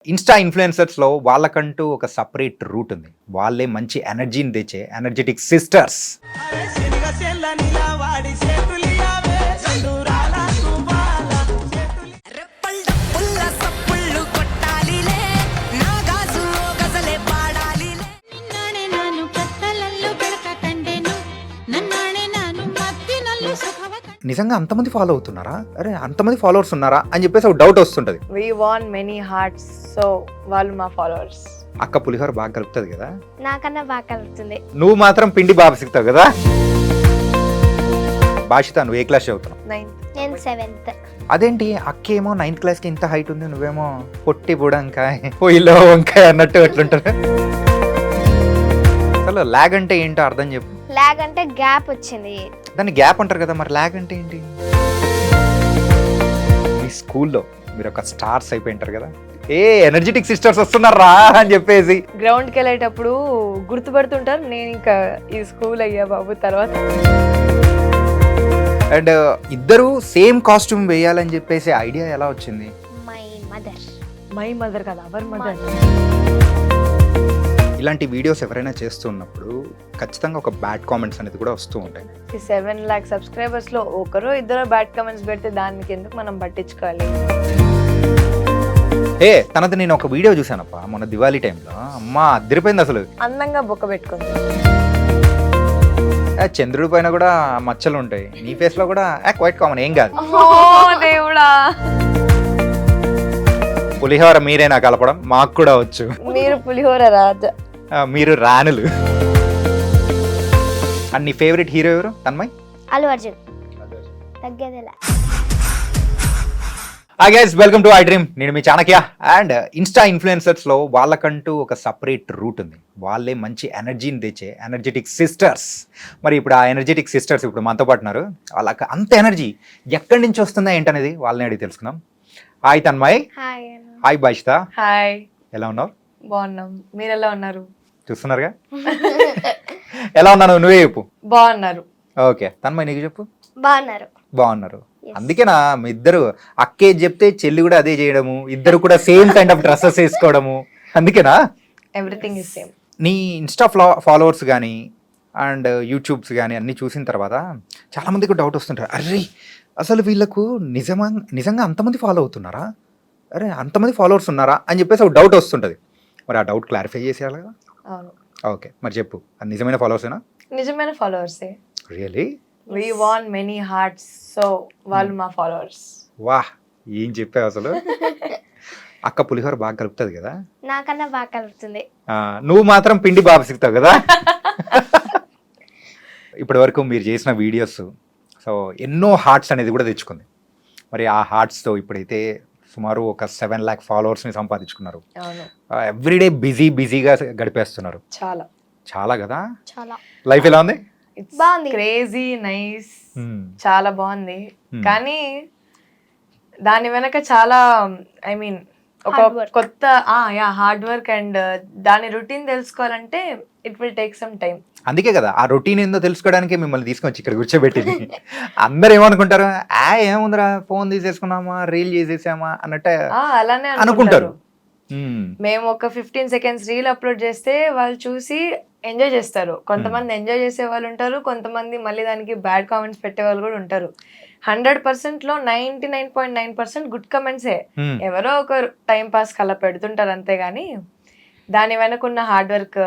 Insta ఇన్ఫ్లుయెన్సర్స్లో వాళ్ళకంటూ ఒక సపరేట్ రూట్ ఉంది. వాళ్ళే మంచి ఎనర్జీని తెచ్చే ఎనర్జెటిక్ సిస్టర్స్. నిజంగా అంతమంది ఫాలో అవుతున్నారా, అరే అంతమంది ఫాలోవర్స్ ఉన్నారా అని చెప్పేసి ఒక డౌట్ వస్తుంటది. We want many hearts, so వాళ్ళు మా ఫాలోవర్స్. అక్క పులిహోర బాగా కలుపుతుంది కదా, నాకన్నా బాగా కలుగుతుంది. నువ్వు మాత్రం పిండి బాగా సిగుతావు కదా. భాషిత, నువ్వు ఏ క్లాస్ చదువుతున్నావు? నేను 7th. అదేంటి అక్కేమో 9th క్లాస్కి ఇంత హైట్ ఉంది, నువ్వేమో పొట్టి బుడంకాయ పొయ్యిలో వంకాయ అన్నట్టు అట్లుంటారు. అసలు లాగ్ అంటే ఏంటో అర్థం చెప్పు. లాగ్ అంటే గ్యాప్ వచ్చింది. దాన్ని గ్యాప్ అంటారు కదా, మరి లాగ్ అంటే ఏంటి? మీ స్కూల్లో మీరు ఒక స్టార్స్ అయిపోయింటారు కదా, ఏ ఎనర్జెటిక్ సిస్టర్స్ వస్తున్నారా అని చెప్పేసి గ్రౌండ్కి వెళ్ళేటప్పుడు గుర్తుపడుతుంటారు. నేను ఇంకా ఈ స్కూల్ అయ్యా బాబు తర్వాత. అండ్ ఇద్దరు సేమ్ కాస్ట్యూమ్ వేయాలని చెప్పేసి ఐడియా ఎలా వచ్చింది? మై మదర్ కదా, అవర్ మదర్. ఇలాంటి వీడియోస్ ఎవరైనా చేస్తున్నప్పుడు ఖచ్చితంగా ఒక బ్యాడ్ కామెంట్స్ అనేది కూడా వస్తూ ఉంటాయి. 7 lakh సబ్స్క్రైబర్స్ లో ఒకరు ఇద్దరు బ్యాడ్ కామెంట్స్ పెడితే దానికి ఎందుకు మనం పట్టించుకోవాలి? తనది నేను ఒక వీడియో చూసానప్ప మొన్న దివాళీ టైంలో, అమ్మా అదిరిపోయింది అసలు. అందంగా బొక్క పెట్టుకుంది. చంద్రుడి పైన కూడా మచ్చలు ఉంటాయి, నీ ఫేస్ లో కూడా క్వైట్ కామన్, ఏం కాదు. దేవుడా, పులిహోర మీరేనా కలపడం? మాకు కూడా వచ్చు. మీరు పులిహోర రాజా, మీరు రాణులు. అండ్ నీ ఫేవరెట్ హీరో ఎవరు? తన్మయ్? అల్లు అర్జున్. తగ్గేదేలా. Hi guys, welcome to iDream. నేను మీ చాణక్య. అండ్ ఇన్స్టా ఇన్ఫ్లుయెన్సర్స్లో వాళ్ళకంటూ ఒక సపరేట్ రూట్ ఉంది. వాళ్ళే మంచి ఎనర్జీని తెచ్చే ఎనర్జెటిక్ సిస్టర్స్. మరి ఇప్పుడు ఆ ఎనర్జెటిక్ సిస్టర్స్ ఇప్పుడు మనతో పాటు ఉన్నారు. వాళ్ళకి అంత ఎనర్జీ ఎక్కడి నుంచి వస్తుందా ఏంటనేది వాళ్ళని అడిగి తెలుసుకుందాం. Hi Tanmay. Hi Bhashita. Hi. ఎలా ఉన్నావు? బాగున్నాం, మీరు ఎలా ఉన్నారు? చూస్తున్నారుగా. ఎలా ఉన్నాను నువ్వే చెప్పు. బాగున్నారు. ఓకే తన్మయ్, నీకు చెప్పు. బాగున్నారు. అందుకేనా మీ ఇద్దరు అక్కే చెప్తే చెల్లి కూడా అదే చేయడము, ఇద్దరు కూడా సేమ్ కైండ్ ఆఫ్ డ్రెస్సెస్ వేసుకోవడము, అందుకేనా? Everything is same. నీ ఇన్స్టా ఫాలోవర్స్ కానీ అండ్ యూట్యూబ్స్ కానీ అన్నీ చూసిన తర్వాత చాలామందికి డౌట్ వస్తుంటారు, అర్రే అసలు వీళ్ళకు నిజంగా అంతమంది ఫాలో అవుతున్నారా, అరే అంతమంది ఫాలోవర్స్ ఉన్నారా అని చెప్పేసి ఒక డౌట్ వస్తుంటుంది. మరి ఆ డౌట్ క్లారిఫై చేసేయాలి కదా. అవును. ఓకే, మరి చెప్పు, అది నిజమైన ఫాలోవర్సేనా? నిజమైన ఫాలోవర్సే. Really? We want many hearts, so వాళ్ళు మా ఫాలోవర్స్. వాహ్, ఏం చెప్పావు అసలు. అక్క పులిహోర బాగా కలుపుతుంది కదా, నాకన్నా బాగా కలుగుతుంది. నువ్వు మాత్రం పిండి బాగా సిగుతావు కదా. ఇప్పటి వరకు మీరు చేసిన వీడియోస్ సో ఎన్నో హార్ట్స్ అనేది కూడా తెచ్చుకుంది. మరి ఆ హార్ట్స్తో ఇప్పుడైతే సుమారు ఒక 7 lakh ఫాలోవర్స్ని సంపాదించుకున్నారు. ఎవ్రీడే బిజీగా గడిపేస్తున్నారు. చాలా కదా. లైఫ్ ఎలా ఉంది? బాగుంది, క్రేజీ నైస్, చాలా బాగుంది. కానీ దాని వెనక చాలా ఒక కొత్త హార్డ్ వర్క్ అండ్ దాని రొటీన్ తెలుసుకోవాలంటే it will take some time. అందుకే కదా ఆ రొటీన్ ఏందో తెలుసుకోవడానికి మిమ్మల్ని తీసుకొచ్చి ఇక్కడ కూర్చోబెట్టింది. అందరు ఏమనుకుంటారు, ఏముందిరా ఫోన్ తీసేసుకున్నామా రీల్ చేసేసామా అన్నట్టు అలానే అనుకుంటారు. మేము ఒక 15 seconds రీల్ అప్లోడ్ చేస్తే వాళ్ళు చూసి ఎంజాయ్ చేస్తారు. కొంతమంది ఎంజాయ్ చేసే వాళ్ళు ఉంటారు, కొంతమంది మళ్ళీ దానికి బ్యాడ్ కామెంట్స్ పెట్టే వాళ్ళు కూడా ఉంటారు. 100% లో 99.9% గుడ్ కమెంట్సే. ఎవరో ఒకరు టైం పాస్ కల్లా పెడుతుంటారు అంతేగాని దాని వెనకున్న హార్డ్ వర్క్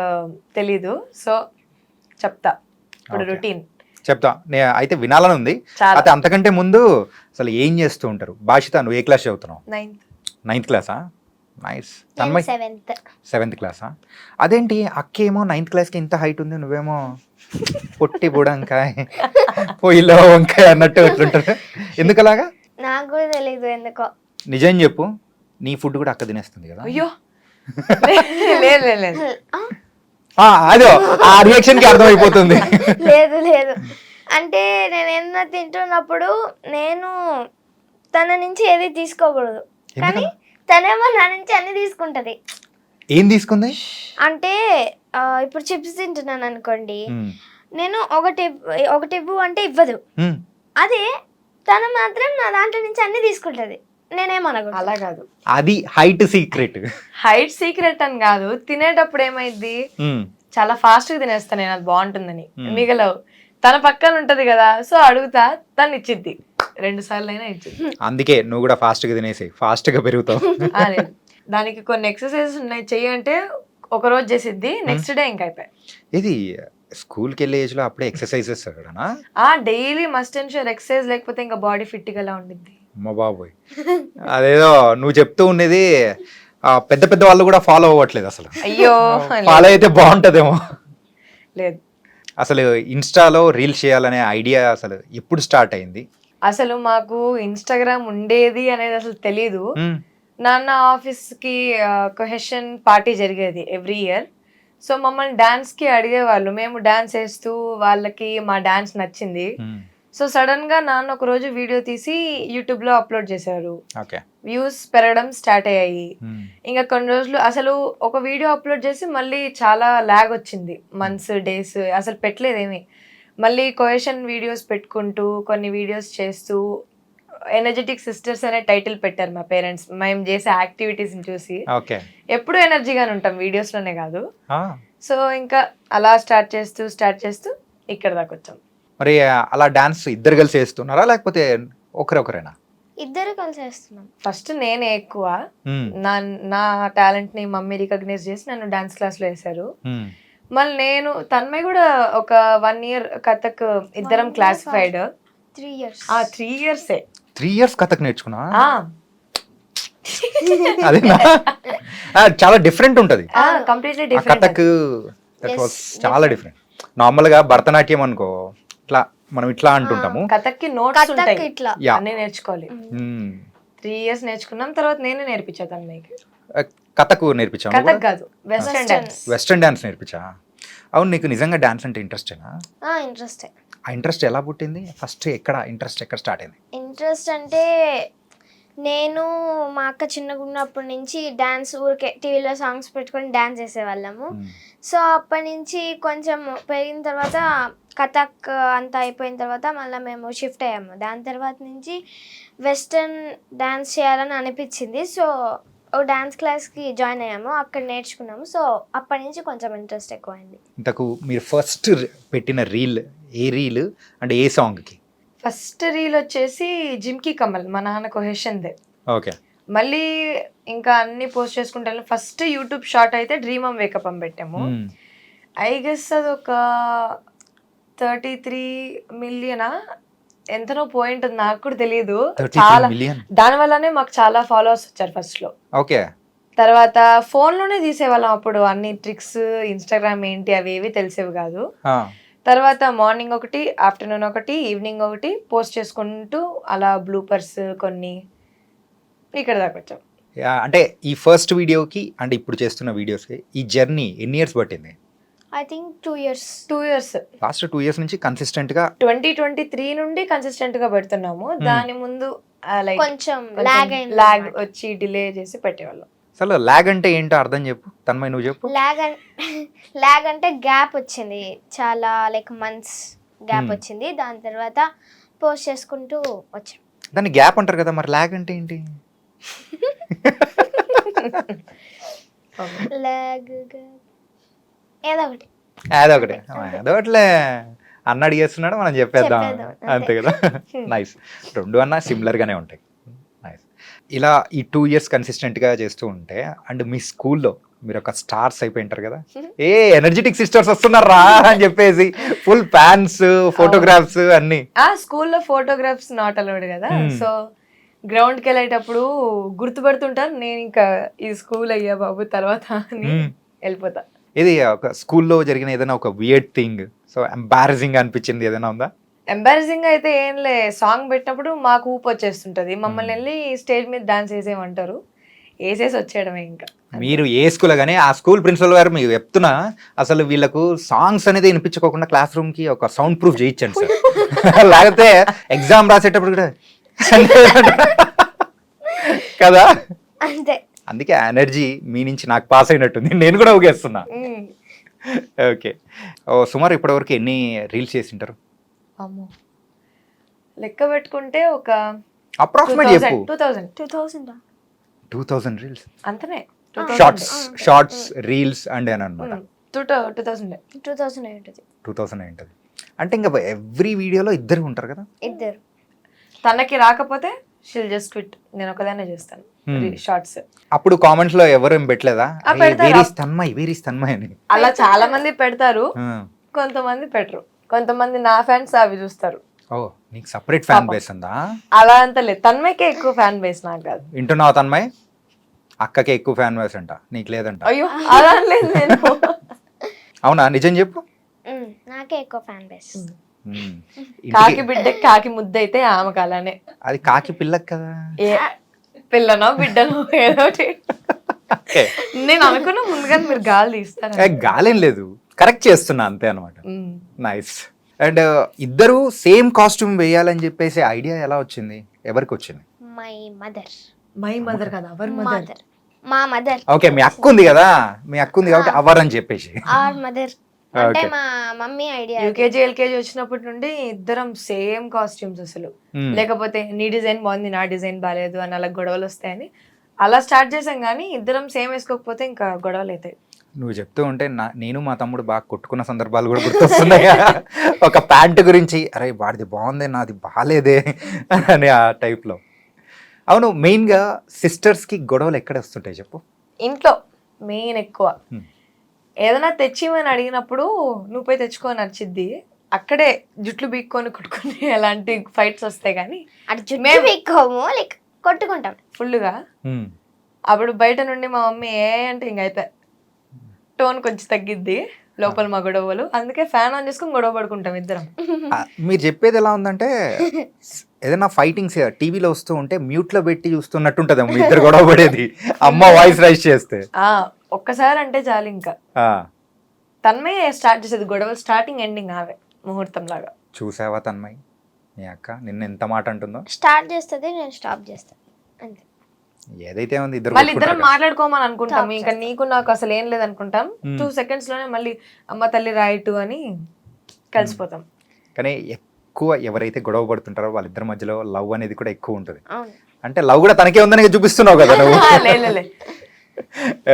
తెలీదు. సో చెప్తా ఇప్పుడు రొటీన్ చెప్తా. అయితే వినాలని ఉంది. అయితే అంతకంటే ముందు అసలు ఏం చేస్తూ ఉంటారు? భాషిత, నువ్వు ఏ క్లాస్ చదువుతున్నావు? 9th క్లాసా? నైస్. తన్మయ్ 7th క్లాసా? అదేంటి అక్కేమో 9th క్లాస్కి ఇంత హైట్ ఉంది, నువ్వేమో పొట్టి బుడంకాయ పొయ్యిలో వంకాయ అన్నట్టు అట్లుంటారు. ఎందుకు అలాగా? నాకు కూడా తెలీదు ఎందుకో. నిజం చెప్పు, నీ ఫుడ్ కూడా అక్క తినేస్తుంది కదా? అయ్యో అదో ఆ రియాక్షన్ కి అర్థమైపోతుంది. లేదు అంటే నేను ఏదైనా తింటున్నప్పుడు నేను తన నుంచి ఏది తీసుకోకూడదు, కానీ తనేమో నా నుంచి అన్ని తీసుకుంటది. ఏం తీసుకుంది అంటే ఇప్పుడు చిప్స్ తింటున్నాను అనుకోండి, నేను ఒకటి ఇవ్వు అంటే ఇవ్వదు. అదే తను మాత్రం నా దాంట్లో నుంచి అన్ని తీసుకుంటది, నేనేమనకూడదు. అలా కాదు, అది హైట్ సీక్రెట్. హైట్ సీక్రెట్ అని కాదు, తినేటప్పుడు ఏమైంది చాలా ఫాస్ట్ గా తినేస్తాను నేను, అది బాగుంటుందని. మిగలవు, తన పక్కన ఉంటది కదా, సో అడుగుతా, తను ఇచ్చిద్ది, 2 సార్లు అయినా ఇచ్చిద్ది. అందుకే నువ్వు కూడా ఫాస్ట్ గా తినేసి ఫాస్ట్ గా పెరుగుతావు. లేదు, దానికి కొన్ని ఎక్సర్సైజెస్ ఉన్నాయి, చెయ్యంటే ఒక రోజు చేసిద్ది, నెక్స్ట్ డే ఇంకా అయిపోయి. ఇది స్కూల్కి వెళ్ళే ఏజ్ లో అప్పుడే ఎక్సర్సైజెస్ అక్కడనా? Daily must and sure exercise, లేకపోతే ఇంకా బాడీ ఫిట్ గా ఎలా ఉండిద్ది. అమ్మ బాబోయ్, అదేదో నువ్వు చెప్తూ ఉండేది పెద్ద పెద్ద వాళ్ళు కూడా ఫాలో అవ్వట్లేదు అసలు. అయ్యో, ఫాలో అయితే బాగుంటదేమో. లేదు, అసలు ఇన్స్టాలో రీల్స్ చేయాలనే ఐడియా అసలు ఎప్పుడు స్టార్ట్ అయింది? అసలు మాకు ఇన్స్టాగ్రామ్ ఉండేది అనేది అసలు తెలీదు. నాన్న ఆఫీస్ కి కొహెషన్ పార్టీ జరిగేది ఎవ్రీ ఇయర్. సో మమ్మల్ని డాన్స్ కి అడిగేవాళ్ళు, మేము డాన్స్ వేస్తూ వాళ్ళకి మా డాన్స్ నచ్చింది. సో సడన్ గా నాన్న ఒక రోజు వీడియో తీసి యూట్యూబ్ లో అప్లోడ్ చేశారు. వ్యూస్ పెరగడం స్టార్ట్ అయ్యాయి. ఇంకా కొన్ని రోజులు అసలు ఒక వీడియో అప్లోడ్ చేసి మళ్ళీ చాలా లాగ్ వచ్చింది, మంత్స్ డేస్ అసలు పెట్టలేదేమి. మళ్ళీ కొహెషన్ వీడియోస్ పెట్టుకుంటూ కొన్ని వీడియోస్ చేస్తూ ఎనర్జెటిక్ సిస్టర్స్ అనే టైటిల్ పెట్టారు మా పేరెంట్స్, మేము చేసే యాక్టివిటీస్ చూసి. ఎప్పుడు ఎనర్జీగానే ఉంటాం, వీడియోస్ లోనే కాదు. సో ఇంకా అలా స్టార్ట్ చేస్తూ ఇక్కడ దాకా వచ్చాం. మరి అలా డాన్స్ ఇద్దరు కలిసి వేస్తున్నారా లేకపోతే ఒకరొకరేనా? ఇద్దరు కలిసి వేస్తున్నాం. ఫస్ట్ నేనే ఎక్కువ, నా టాలెంట్ ని మమ్మీ రికగ్నైజ్ చేసి నన్ను డాన్స్ క్లాస్ లో వేశారు. మళ్ళీ నేను తన్మయ్ కూడా ఒక 1 year కథక్ ఇద్దరం classified. 3 years. 3 years 3 years Kathak నేర్చుకున్నా? అదే చాలా డిఫరెంట్ ఉంటది కంప్లీట్లీ డిఫరెంట్. కథక్ చాలా డిఫరెంట్. నార్మల్ గా భరతనాట్యం అనుకో, ఇట్లా మనం ఇట్లా అంటుంటాము, కథక్కి నోట్స్ ఉంటాయి, ఇట్లా అన్నీ నేర్చుకోవాలి. 3 years నేర్చుకున్నాం, తర్వాత నేనే నేర్పించా తన్మయ్యకి. కథక్ నేర్పించావు? కథక్ కాదు, వెస్టర్న్ డాన్స్. వెస్టర్న్ డాన్స్ నేర్పించా. అవును, నీకు నిజంగా డాన్స్ అంటే ఇంట్రెస్టేనా? ఇంట్రెస్ట్. ఆ ఇంట్రెస్ట్ ఎలా పుట్టింది? ఫస్ట్ ఇంట్రెస్ట్ ఎక్కడ స్టార్ట్ అయింది? ఇంట్రెస్ట్ అంటే నేను మా అక్క చిన్నగా ఉన్నప్పటి నుంచి డాన్స్, ఊరికే టీవీలో సాంగ్స్ పెట్టుకొని డాన్స్ చేసేవాళ్ళము. సో అప్పటి నుంచి కొంచెం పెరిగిన తర్వాత కథక్ అంతా అయిపోయిన తర్వాత మళ్ళీ మేము షిఫ్ట్ అయ్యాము. దాని తర్వాత నుంచి వెస్టర్న్ డాన్స్ చేయాలని అనిపించింది. సో ఒక డాన్స్ క్లాస్కి జాయిన్ అయ్యాము, అక్కడ నేర్చుకున్నాము. సో అప్పటి నుంచి కొంచెం ఇంట్రెస్ట్ ఎక్కువైంది. ఇంతకు మీరు ఫస్ట్ పెట్టిన రీల్ ఏ రీల్ అంటే ఏ సాంగ్కి? ఫస్ట్ రీల్ వచ్చేసి జిమ్కి కమల్, మా నాన్న కొహెషన్దే. ఓకే. మళ్ళీ ఇంకా అన్ని పోస్ట్ చేసుకుంటాను. ఫస్ట్ యూట్యూబ్ షార్ట్ అయితే డ్రీమ్ ఆమ్ వేకప్ అని పెట్టాము. ఐ గెస్ అది ఒక 33 million ఎంతనో పోయింట్ ఉంది, నాకు కూడా తెలియదు. చాలా, దాని వల్లనే మాకు చాలా ఫాలోవర్స్ వచ్చారు ఫస్ట్ లో. ఓకే. తర్వాత ఫోన్ లోనే తీసేవాళ్ళం అప్పుడు, అన్ని ట్రిక్స్, ఇన్స్టాగ్రామ్ ఏంటి అవి ఏవి తెలిసేవి కాదు. తర్వాత మార్నింగ్ ఒకటి, ఆఫ్టర్నూన్ ఒకటి, ఈవినింగ్ ఒకటి పోస్ట్ చేసుకుంటూ అలా బ్లూపర్స్ కొన్ని ఇక్కడ దాకా వచ్చాం. అంటే ఈ ఫస్ట్ వీడియోకి అంటే ఇప్పుడు చేస్తున్న వీడియోస్కి ఈ జర్నీ ఎన్ని ఇయర్స్ పట్టింది? I think 2 years. Last 2 years నుంచి కన్సిస్టెంట్ గా 2023 నుండి కన్సిస్టెంట్ గా పెడుతున్నాము. దాని ముందు లైక్ కొంచెం లాగ్ వచ్చి డిలే చేసి పెట్టేవాళ్ళం. అసలు లాగ్ అంటే ఏంటో అర్థం చెప్పు తన్మయ్, నువ్వు చెప్పు. లాగ్ అంటే గ్యాప్ వచ్చింది, చాలా లైక్ మంత్స్ గ్యాప్ వచ్చింది. దాని తర్వాత పోస్ట్ చేసుకుంటూ వచ్చాం. దాన్ని గ్యాప్ అంటారు కదా, మరి లాగ్ అంటే ఏంటి? లాగ్ ఏదో ఒకటిలే అన్న అడిగేస్తున్నాడు, మనం చెప్పేద్దాం అంతే కదా. నైస్. 2 అన్నా సిమిలర్ గానే ఉంటాయి. నైస్. ఇలా ఈ 2 years కన్సిస్టెంట్ గా చేస్తూ ఉంటే, అండ్ మీ స్కూల్లో మీరు ఒక స్టార్స్ అయిపోయింటారు కదా, ఏ ఎనర్జెటిక్ సిస్టర్స్ వస్తున్నారా అని చెప్పేసి ఫుల్ ఫ్యాన్స్, ఫోటోగ్రాఫ్స్ అన్ని. స్కూల్లో ఫోటోగ్రాఫ్స్ నాట్ అలౌడ్ కదా, సో గ్రౌండ్కి వెళ్ళేటప్పుడు గుర్తుపడుతుంటాను నేను, ఇంకా ఈ స్కూల్ అయ్యా బాబు తర్వాత అని వెళ్ళిపోతా. ఇది ఒక స్కూల్లో జరిగిన ఏదైనా ఒక వియర్డ్ థింగ్, సో ఎంబారసింగ్ అనిపించింది ఏదైనా ఉందా? ఎంబారసింగ్ అయితే ఏం లే, సాంగ్ పెట్టినప్పుడు మాకు ఊపు వచ్చేస్తుంటది, మమ్మల్ని వెళ్ళి స్టేజ్ మీద డాన్స్ వేసేయమంటారు, వేసేసి వచ్చేయడమే. ఇంకా మీరు ఏ స్కూల్ కానీ ఆ స్కూల్ ప్రిన్సిపల్ గారు మీకు చెప్తున్నా, అసలు వీళ్ళకు సాంగ్స్ అనేది వినిపించుకోకుండా క్లాస్ రూమ్ కి ఒక సౌండ్ ప్రూఫ్ చేయించండి సార్, లేకపోతే ఎగ్జామ్ రాసేటప్పుడు కూడా కదా. అంతే. అందుకే ఎనర్జీ మీ నుంచి నాకు పాస్ అయినట్టుంది, నేను కూడా ఊగేస్తున్నా. ఓకే. సుమారు ఇప్పటివరకు ఎన్ని రీల్స్ చేసింటారు? అమ్మో లెక్క పెట్టుకుంటే ఒక అప్రాక్సిమేట్ చెప్పు. 2000 2000 రీల్స్ అంతనే షార్ట్స్ రీల్స్ అండ్ అని అనమాట. 2000 2000 ఉంటుంది. అంటే ఇంకా ఎవ్రీ వీడియోలో ఇద్దరు ఉంటారు కదా. ఇద్దరు. తనకి రాకపోతే షిల్ జస్ట్ క్విట్, నేను ఒకదానే చేస్తాను షార్ట్స్. అప్పుడు కామెంట్స్ లో ఎవరు ఏం పెట్టలేదా పెడతారు. వేరీస్ తన్మయ్ అని? అలా చాలా మంది పెడతారు, ఆ. కొంతమంది పెట్టరు. కొంతమంది నా ఫ్యాన్స్ అవి చూస్తారు. ఓ, నీకు సపరేట్ ఫ్యాన్ బేస్ ఉందా? అలా అంత లేదు, తన్మయ్కే ఎక్కువ ఫ్యాన్ బేస్, నాకు కాదు. వింటున్నావు తన్మయ్? అక్కకే ఎక్కువ ఫ్యాన్ బేస్ అంట, నీకు లేదంట. అయ్యో అలా లేదు నేను. అవునా, నిజం చెప్పు. నాకే ఎక్కువ ఫ్యాన్ బేస్. కాకి బిడ్డకి కాకి ముద్ద అయితే ఆమెకు అలానే. అది కాకి పిల్లకి కదా. ఏ పిల్లనో బిడ్డనో ఏదోటి. నేను అనుకున్నా ముందుగానే మీరు గాలి తీస్తారు. గాలేం లేదు, కరెక్ట్ చేస్తున్నా అంతే అనమాట. నైస్. అండ్ ఇద్దరు సేమ్ కాస్ట్యూమ్ వేయాలని చెప్పేసి ఐడియా ఎలా వచ్చింది, ఎవరికి వచ్చింది? మై మదర్ కదా, అవర్ మదర్. మా మదర్. ఓకే, మీ అక్క ఉంది కదా, మీ అక్క ఉంది కాబట్టి అవర్ అని చెప్పేసి. ఆర్ మదర్ అంటే మా మమ్మీ ఐడియా. యూకేజీ ఎల్కేజీ వచ్చినప్పటి నుండి ఇద్దరం సేమ్ కాస్ట్యూమ్స్ అసలు. లేకపోతే నీ డిజైన్ బాగుంది నా డిజైన్ బాగాలేదు అని అలా గొడవలు వస్తాయని అలా స్టార్ట్ చేసాం, కానీ ఇద్దరం సేమ్ వేసుకోకపోతే ఇంకా గొడవలు అవుతాయి. నువ్వు చెప్తూ ఉంటే నేను మా తమ్ముడు బాగా కొట్టుకున్న సందర్భాలు కూడా గుర్తొస్తున్నాయి. ఒక ప్యాంటు గురించి, అరే వాడిది బాగుంది నాది బాగాలేదే అని ఆ టైప్లో. అవును, మెయిన్గా సిస్టర్స్కి గొడవలు ఎక్కడ వస్తుంటాయి చెప్పు? ఇంట్లో మెయిన్ ఎక్కువ. ఏదైనా తెచ్చిమని అడిగినప్పుడు నువ్వు పోయి తెచ్చుకొని నచ్చిద్ది, అక్కడే జుట్లు బీక్కొని కొట్టుకుని అలాంటి ఫైట్స్ వస్తాయి. కానీ లైక్ కొట్టుకుంటాం ఫుల్గా. అప్పుడు బయట నుండి మా మమ్మీ ఏ అంటే ఇంక అయిపోయి టోన్ కొంచెం తగ్గిద్ది లోపల మా గొడవలు. అందుకే ఫ్యాన్ ఆన్ చేసుకుని గొడవ పడుకుంటాం ఇద్దరం. మీరు చెప్పేది ఎలా ఉందంటే, ఏదైనా ఫైటింగ్స్ టీవీలో వస్తూ ఉంటే మ్యూట్లో పెట్టి చూస్తున్నట్టుంటది మీ ఇద్దరు గొడవ పడేది, అమ్మ వాయిస్ రైజ్ చేస్తే. ఒక్కసారి అంటే చాలు, ఇంకా తన్మయ్ స్టార్ట్ చేసేది గొడవలు, స్టార్టింగ్ ఎండింగ్ ఆవే ముహూర్తం లాగా. చూసావా తన్మయ్, మీ అక్క నిన్న ఎంత మాట అంటుందో? స్టార్ట్ చేస్తుంది, నేను స్టాప్ చేస్తాను అంతే. ఏదైతే ఉంది మళ్ళీ ఇద్దరం మాట్లాడుకోమని అనుకుంటాం, ఇంకా నీకు నాకు అసలు ఏం లేదు అనుకుంటాం. 2 seconds లోనే మళ్ళీ అమ్మ తల్లి రైట్ అని కలిసిపోతాం. కానీ ఎక్కువ ఎవరైతే గొడవ పడుతుంటారో వాళ్ళిద్దరి మధ్యలో లవ్ అనేది కూడా ఎక్కువ ఉంటుంది. అంటే లవ్ కూడా తనకే ఉందని చూపిస్తున్నావు కదా నువ్వు.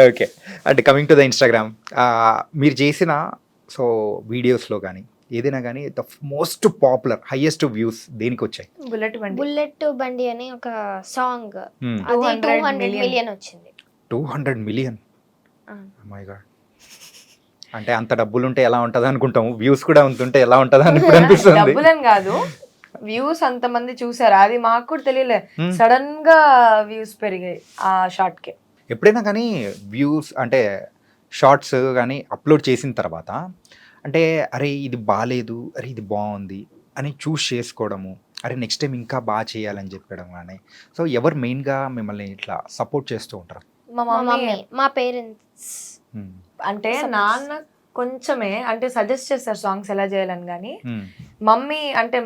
ఓకే, అంటే కమింగ్ టు ద ఇన్స్టాగ్రామ్, మీరు చేసిన సో వీడియోస్లో కానీ ఏదైనా కానీ the most popular highest views దేనికి వచ్చాయి? బుల్లెట్ బండి అని ఒక సాంగ్, అది 200 million వచ్చింది. 200 million? My God. అంటే అంత డబ్బులు ఉంటే ఎలా ఉంటది అనుకుంటాము, వ్యూస్ కూడా ఉంటుంటే ఎలా ఉంటది అని ఇప్పుడు అనిపిస్తుంది. డబ్బులని కాదు, వ్యూస్ అంత మంది చూసారు, అది మాకు కూడా తెలియలే. సడన్ గా వ్యూస్ పెరిగాయి ఆ షార్ట్ కి. ఎప్పుడైనా కానీ వ్యూస్ అంటే షార్ట్స్ కానీ అప్లోడ్ చేసిన తర్వాత అంటే అరే ఇది బాగాలేదు, అరే ఇది బాగుంది అని చూస్ చేసుకోవడము, అరే నెక్స్ట్ టైం ఇంకా బాగా చేయాలని చెప్పడం కానీ, సో ఎవరు మెయిన్గా మిమ్మల్ని ఇట్లా సపోర్ట్ చేస్తూ ఉంటారు? మా మమ్మీ, మా పేరెంట్స్. అంటే నాన్న కొంచెమే అంటే సజెస్ట్ చేస్తారు సాంగ్స్ ఎలా చేయాలని, కానీ మమ్మీ అంటే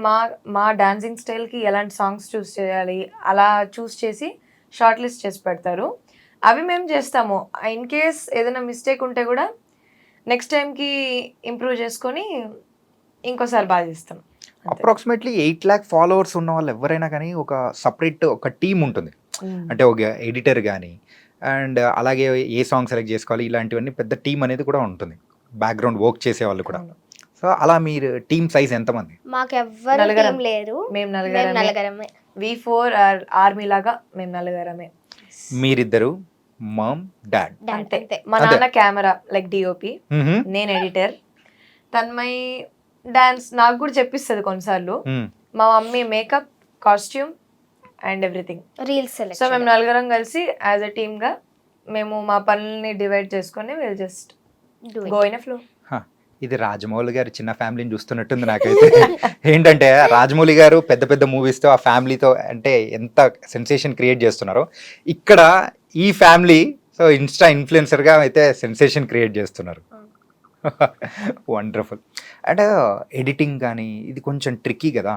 మా డాన్సింగ్ స్టైల్కి ఎలాంటి సాంగ్స్ చూస్ చేయాలి అలా చూస్ చేసి షార్ట్ లిస్ట్ చేసి పెడతారు. అవి మేము చేస్తాము. ఇన్ కేస్ ఏదైనా మిస్టేక్ ఉంటే కూడా నెక్స్ట్ టైంకి ఇంప్రూవ్ చేసుకొని ఇంకోసారి బాగా చేస్తాం. అప్రాక్సిమేట్లీ 8 lakh ఫాలోవర్స్ ఉన్న వాళ్ళు ఎవరైనా కానీ ఒక సపరేట్ ఒక టీం ఉంటుంది. అంటే ఒక ఎడిటర్ కానీ అండ్ అలాగే ఏ సాంగ్ సెలెక్ట్ చేసుకోవాలి ఇలాంటివన్నీ పెద్ద టీం అనేది కూడా ఉంటుంది, బ్యాక్గ్రౌండ్ వర్క్ చేసే వాళ్ళు కూడా. సో అలా మీరు టీమ్ సైజ్ ఎంతమంది? మాకు ఎవ్వరు టీం లేరు, మేము నలుగురమే. V4 ఆర్మీ లాగా మేము నలుగురమే. మీరిద్దరు మామ్ డాడ్ అంతే. మా నాన్న కెమెరా లైక్ డిఓపి, నేను ఎడిటర్. తన్మయ్ డాన్స్ నాకు కూడా చెప్పిస్తుంది కొన్నిసార్లు. మా mummy makeup, costume and everything, reels. So మేము నలుగురం కలిసి యాజ్ ఎ టీమ్ గా మేము మా పనుల్ని డివైడ్ చేసుకొని will just go in a flow. ఇది రాజమౌళి గారు చిన్న ఫ్యామిలీని చూస్తున్నట్టుంది నాకైతే. ఏంటంటే రాజమౌళి గారు పెద్ద పెద్ద మూవీస్తో ఆ ఫ్యామిలీతో అంటే ఎంత సెన్సేషన్ క్రియేట్ చేస్తున్నారో, ఇక్కడ ఈ ఫ్యామిలీ సో ఇన్స్టా ఇన్ఫ్లుయెన్సర్గా అయితే సెన్సేషన్ క్రియేట్ చేస్తున్నారు. వండర్ఫుల్. అంటే ఎడిటింగ్ కానీ ఇది కొంచెం ట్రిక్కీ కదా,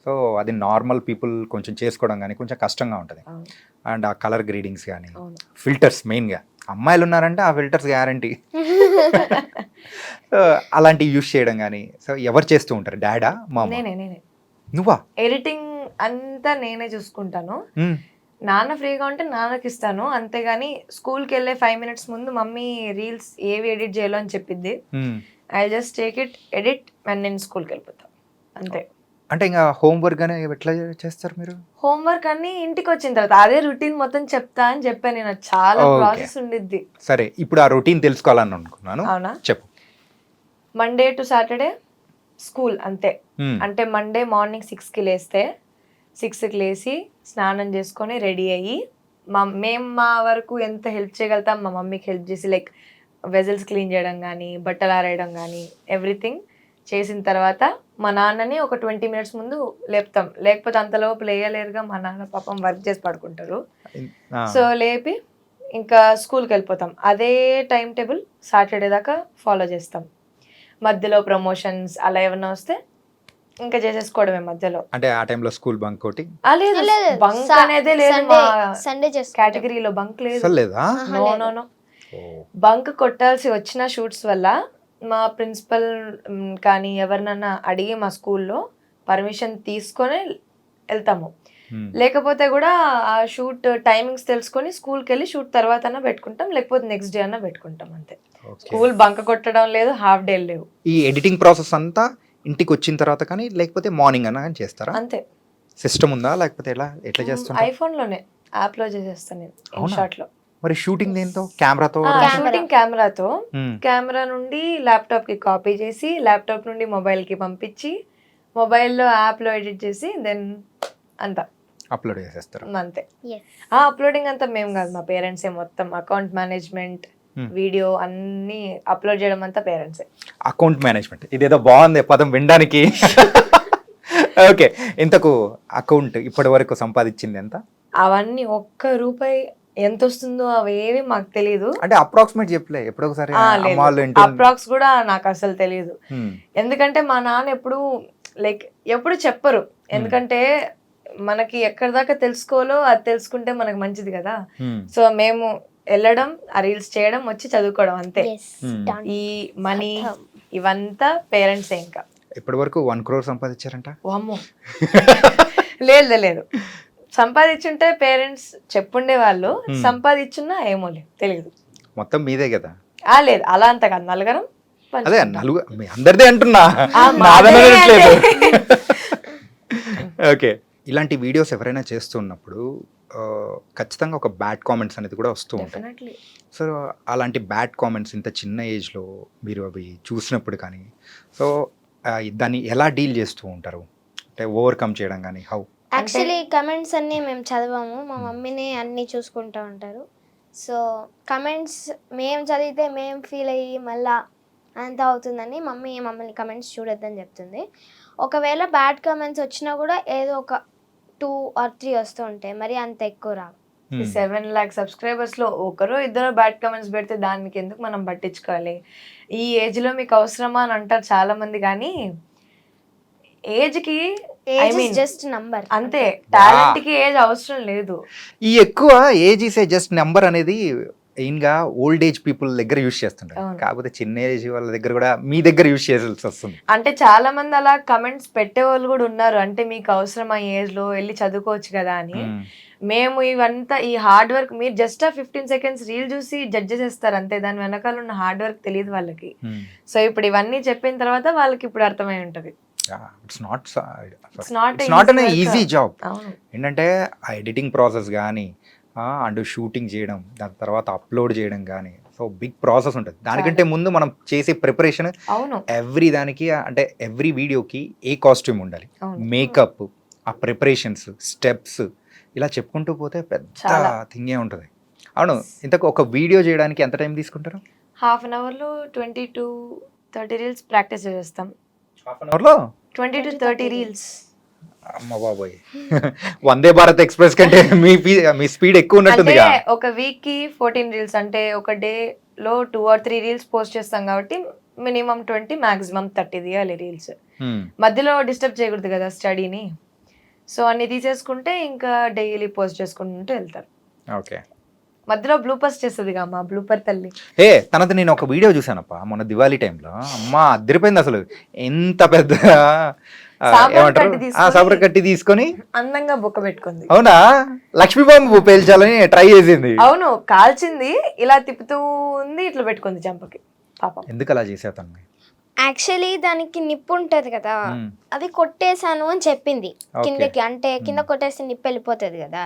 సో అది నార్మల్ పీపుల్ కొంచెం చేసుకోవడం కానీ కొంచెం కష్టంగా ఉంటుంది. అండ్ ఆ కలర్ గ్రేడింగ్స్ కానీ ఫిల్టర్స్, మెయిన్గా అమ్మాయిలు ఉన్నారంటే ఆ ఫిల్టర్స్ గ్యారంటీ. అలాంటివి యూస్ చేయడం కానీ సో ఎవరు చేస్తూ ఉంటారు? డాడా, మామ? నువ్వా? ఎడిటింగ్ అంతా నేనే చూసుకుంటాను. నాన్న ఫ్రీగా ఉంటే నాన్నకి ఇస్తాను, అంతేగాని స్కూల్కి వెళ్ళే 5 minutes ముందు మమ్మీ రీల్స్ ఏవి ఎడిట్ చేయాలో అని చెప్పిద్ది. I just take it edit and నేను స్కూల్కి వెళ్ళిపోతాను అంతే. అంటే ఇంకా హోంవర్క్ అని ఎట్లా చేస్తారు మీరు? హోంవర్క్ అన్ని ఇంటికి వచ్చిన తర్వాత అదే రొటీన్ మొత్తం చెప్తా అని చెప్పాను నేను. చాలా ప్రాసెస్ ఉండిద్ది. సరే, ఇప్పుడు ఆ రొటీన్ తెలుసుకోవాలని అనుకున్నాను. అవునా, చెప్పు. మండే టు సాటర్డే స్కూల్ అంతే. అంటే మండే మార్నింగ్ 6కి లేస్తే 6కి లేచి స్నానం చేసుకొని రెడీ అయ్యి మేము మా వరకు ఎంత హెల్ప్ చేయగలుగుతాం మా మమ్మీకి హెల్ప్ చేసి, లైక్ వెజల్స్ క్లీన్ చేయడం కానీ బట్టలు ఆరేయడం కానీ ఎవ్రీథింగ్ చేసిన తర్వాత మా నాన్నని ఒక 20 minutes ముందు లేపుతాం. లేకపోతే అంతలోపు లేయలేరుగా, మా నాన్న పాపం వర్క్ చేసి పడుకుంటారు. సో లేపి ఇంకా స్కూల్కి వెళ్ళిపోతాం. అదే టైం టేబుల్ సాటర్డే దాకా ఫాలో చేస్తాం. మధ్యలో ప్రమోషన్స్ అలా ఏమైనా వస్తే ఇంకా చేసేసుకోవడమే మధ్యలో. అంటే ఆ టైంలో స్కూల్ బంక్ ఒకటి లేదు, బంక్ అనేదే లేదు మా సండే కేటగిరీలో. బంక్ లేదు. లేదా? నో. బంక్ కొట్టాల్సి వచ్చిన షూట్స్ వల్ల మా ప్రిన్సిపల్ కానీ ఎవరినన్నా అడిగి మా స్కూల్లో పర్మిషన్ తీసుకొని వెళ్తాము. లేకపోతే కూడా ఆ షూట్ టైమింగ్స్ తెలుసుకొని స్కూల్కి వెళ్ళి షూట్ తర్వాత అన్నా పెట్టుకుంటాం, లేకపోతే నెక్స్ట్ డే అన్నా పెట్టుకుంటాం అంతే. స్కూల్ బంక్ కొట్టడం లేదు, హాఫ్ డే లేవు. ఈ ఎడిటింగ్ ప్రాసెస్ అంతా ఇంటికి వచ్చిన తర్వాత కానీ లేకపోతే మార్నింగ్ అన్నా కానీ చేస్తారా? అంతే. సిస్టమ్ ఉందా లేకపోతే ఎట్లా చేస్తాను? ఐఫోన్లోనే యాప్లో చేసేస్తాను నేను, ఇన్షాట్లో. మరి షూటింగ్ దేంతో? కెమెరాతో? షూటింగ్ కెమెరాతో. కెమెరా నుండి ల్యాప్టాప్ కి కాపీ చేసి ల్యాప్టాప్ నుండి మొబైల్ కి పంపించి మొబైల్లో యాప్ లో ఎడిట్ చేసి దెన్ అంతా అప్లోడ్ చేసేస్తారు అంతే. అప్లోడింగ్ అంతా మేము కాదు, మా పేరెంట్సే మొత్తం. అకౌంట్ మేనేజ్మెంట్, వీడియో అన్ని అప్లోడ్ చేయడం అంతా పేరెంట్సే. అకౌంట్ మేనేజ్మెంట్ ఇదేదో బాగుంది పదం వినడానికి. ఓకే, ఇంతకు అకౌంట్ ఇప్పటి వరకు సంపాదించింది ఎంత? అవన్నీ ₹1 ఎంత వస్తుందో అవేవి మాకు తెలియదు. అంటే అప్రాక్సిమేట్ చెప్పలే ఎప్పుడో ఒకసారి? అప్రాక్స్ కూడా నాకు అసలు తెలియదు. ఎందుకంటే మా నాన్న ఎప్పుడు చెప్పరు. ఎందుకంటే మనకి ఎక్కడి దాకా తెలుసుకోవాలో అది తెలుసుకుంటే మనకు మంచిది కదా. సో మేము వెళ్ళడం, ఆ రీల్స్ చేయడం, వచ్చి చదువుకోవడం అంతే. ఈ మనీ ఇవంతా పేరెంట్సే. ఇంకా ఇప్పటి వరకు 1 crore సంపాదించారంట? అమ్మో లేదు, సంపాదించుంటే పేరెంట్స్ చెప్పుండే వాళ్ళు, సంపాదించున్నా ఏమో లేదు, తెలియదు. మొత్తం మీదే కదా? లేదు, అలా అంత కాదు, నలుగురం. అదే అందరిదే అంటున్నా. ఓకే, ఇలాంటి వీడియోస్ ఎవరైనా చేస్తున్నప్పుడు ఖచ్చితంగా ఒక బ్యాడ్ కామెంట్స్ అనేది కూడా వస్తూ ఉంటాయి. సో అలాంటి బ్యాడ్ కామెంట్స్ ఇంత చిన్న ఏజ్లో మీరు అవి చూసినప్పుడు కానీ సో దాన్ని ఎలా డీల్ చేస్తూ ఉంటారు? అంటే ఓవర్కమ్ చేయడం కానీ హౌ? యాక్చువల్లీ కమెంట్స్ అన్నీ మేము చదవము, మా మమ్మీనే అన్నీ చూసుకుంటూ ఉంటారు. సో కమెంట్స్ మేము చదివితే మేము ఫీల్ అయ్యి మళ్ళా అంత అవుతుందని మమ్మల్ని కమెంట్స్ చూడొద్దని చెప్తుంది. ఒకవేళ బ్యాడ్ కమెంట్స్ వచ్చినా కూడా ఏదో ఒక 2 or 3 వస్తూ ఉంటాయి, మరి అంత ఎక్కువ రావు. 7 lakh సబ్స్క్రైబర్స్ లో ఒకరో ఇద్దరు బ్యాడ్ కమెంట్స్ పెడితే దానికి ఎందుకు మనం పట్టించుకోవాలి? ఈ ఏజ్ లో మీకు అవసరమా అని అంటారు చాలా మంది, కానీ ఏజ్ కి జస్ట్ నంబర్ అంతే. టాలెంట్ కి ఏజ్ అవసరం లేదు. ఈ ఎక్కువ ఏజ్ ఇస్ జస్ట్ నెంబర్ అనేది ఇంకా ఓల్డ్ ఏజ్ పీపుల్ దగ్గర యూజ్ చేస్తుంటారు, కాకపోతే చిన్న ఏజ్ వాళ్ళ దగ్గర కూడా మీ దగ్గర యూజ్ చేయాల్సి వస్తుంది. అంటే చాలా మంది అలా కమెంట్స్ పెట్టే వాళ్ళు కూడా ఉన్నారు. అంటే మీకు అవసరం ఆ ఏజ్ లో వెళ్ళి చదువుకోవచ్చు కదా అని. మేము ఇవంతా ఈ హార్డ్ వర్క్, మీరు జస్ట్ 15 seconds రీల్ చూసి జడ్జ్ చేస్తారు అంతే, దాని వెనకాల ఉన్న హార్డ్ వర్క్ తెలియదు వాళ్ళకి. సో ఇప్పుడు ఇవన్నీ చెప్పిన తర్వాత వాళ్ళకి ఇప్పుడు అర్థమై ఉంటది. It's not an easy job. ఏంటంటే ఆ ఎడిటింగ్ ప్రాసెస్ కానీ అండ్ షూటింగ్ చేయడం, దాని తర్వాత అప్లోడ్ చేయడం కానీ, సో బిగ్ ప్రాసెస్ ఉంటుంది. దానికంటే ముందు మనం చేసే ప్రిపరేషన్ ఎవ్రీ దానికి, అంటే ఎవ్రీ వీడియోకి ఏ కాస్ట్యూమ్ ఉండాలి, మేకప్, ఆ ప్రిపరేషన్స్, స్టెప్స్, ఇలా చెప్పుకుంటూ పోతే పెద్ద థింగే ఉంటుంది. అవును, ఇంతకు ఒక వీడియో చేయడానికి ఎంత టైం తీసుకుంటారు? ½ an hour లో 20 to 30 రీల్స్ ప్రాక్టీస్ చేస్తాం. ½ an hour లో 20 to 30 రీల్స్. అమ్మ బాబోయ్, వందే భారత్ ఎక్స్ప్రెస్ కంటే మీ స్పీడ్ ఎక్కువ ఉన్నట్టుంది. ఒక వీక్ కి 14 రీల్స్, అంటే ఒక డే లో 2 or 3 రీల్స్ పోస్ట్ చేస్తాం కాబట్టి మినిమం 20, మాక్సిమం 30 తీయాలి రీల్స్. మధ్యలో డిస్టర్బ్ చేయకూడదు కదా స్టడీని. సో అన్ని తీసేసుకుంటే ఇంకా డైలీ పోస్ట్ చేసుకుంటూ వెళ్తారు. ఓకే, మధ్యలో బ్లూపర్స్ చేస్తుంది మా బ్లూపర్ తల్లి. తనది నేను ఒక వీడియో చూసానప్ప మొన్న దివాళీ టైంలో. అమ్మ అదిరిపోయింది అసలు. ఎంత పెద్ద ఏమంటారు సాంబ్రాణి కట్టి తీసుకొని అందంగా బొక్క పెట్టుకుంది. అవునా లక్ష్మీ బాంబు పేల్చాలని ట్రై చేసింది. అవును కాల్చింది, ఇలా తిప్పుతూ ఉంది, ఇట్లా పెట్టుకుంది చంపకి. పాపం ఎందుకు అలా చేసేతాను? యాక్చువల్లీ దానికి నిప్పు ఉంటది కదా, అది కొట్టేశాను అని చెప్పింది కిందకి. అంటే కింద కొట్టేస్తే నిప్పు వెళ్ళిపోతుంది కదా,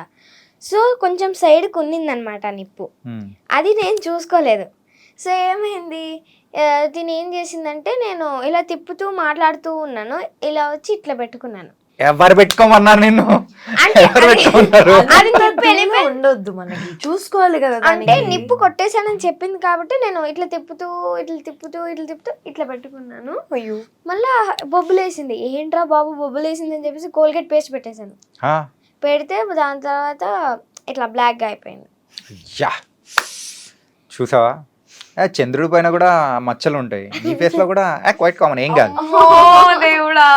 సో కొంచెం సైడ్కి ఉన్నిందనమాట నిప్పు. అది నేను చూసుకోలేదు. సో ఏమైంది, దీని ఏం చేసిందంటే, నేను ఇలా తిప్పుతూ మాట్లాడుతూ ఉన్నాను, ఇలా వచ్చి ఇట్లా పెట్టుకున్నాను. ఎవరు పెట్టుకోమన్నారు నిన్ను? అది నిప్పు వెళ్ళిపోయి ఉండొద్దు, మనకి చూసుకోవాలి కదా. అంటే నిప్పు కొట్టేశానని చెప్పింది కాబట్టి నేను ఇట్లా తిప్పుతూ ఇట్లా తిప్పుతూ ఇట్లా తిప్పుతూ ఇట్లా పెట్టుకున్నాను. అయ్యో మళ్ళా బొబ్బులేసింది. ఏంట్రా బాబు బొబ్బులేసింది అని చెప్పేసి కోల్గేట్ పేస్ట్ పెట్టేశాను. పెడితే దాని తర్వాత ఇట్లా బ్లాక్గా అయిపోయింది. చూసావా, చంద్రుడి పైన కూడా మచ్చలు ఉంటాయి, ఈ ఫేస్ లో కూడా క్వైట్ కామన్, ఏం కాదు. దేవుడా,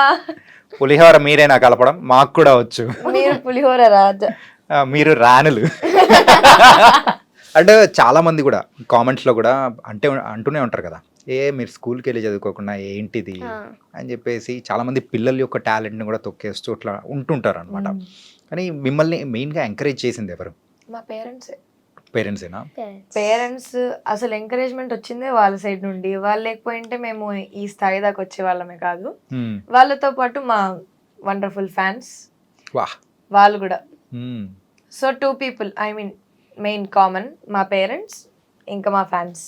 పులిహోర మీరేనా కలపడం? మాకు కూడా వచ్చు. మీరు పులిహోర రాజా, మీరు రాణులు. అంటే చాలా మంది కూడా కామెంట్స్ లో కూడా అంటూనే ఉంటారు కదా, మీరు స్కూల్కి వెళ్ళి చదువుకోకుండా ఏంటిది అని చెప్పేసి చాలా మంది పిల్లల యొక్క టాలెంట్ ని కూడా తొక్కేస్తూ ఇట్లా ఉంటుంటారు అనమాట. కానీ మిమ్మల్ని మెయిన్ గా ఎంకరేజ్ చేసింది ఎవరు? మా పేరెంట్సే. పేరెంట్సేనా? పేరెంట్స్ అసలు ఎంకరేజ్మెంట్ వచ్చిందే వాళ్ళ సైడ్ నుండి. వాళ్ళు లేకపోయింటే మేము ఈ స్థాయి దాకా వచ్చే వాళ్ళమే కాదు. వాళ్ళతో పాటు మా వండర్ఫుల్ ఫ్యాన్స్ వాళ్ళు కూడా. So 2 people, I mean main common, మా పేరెంట్స్ ఇంకా మా ఫ్యాన్స్.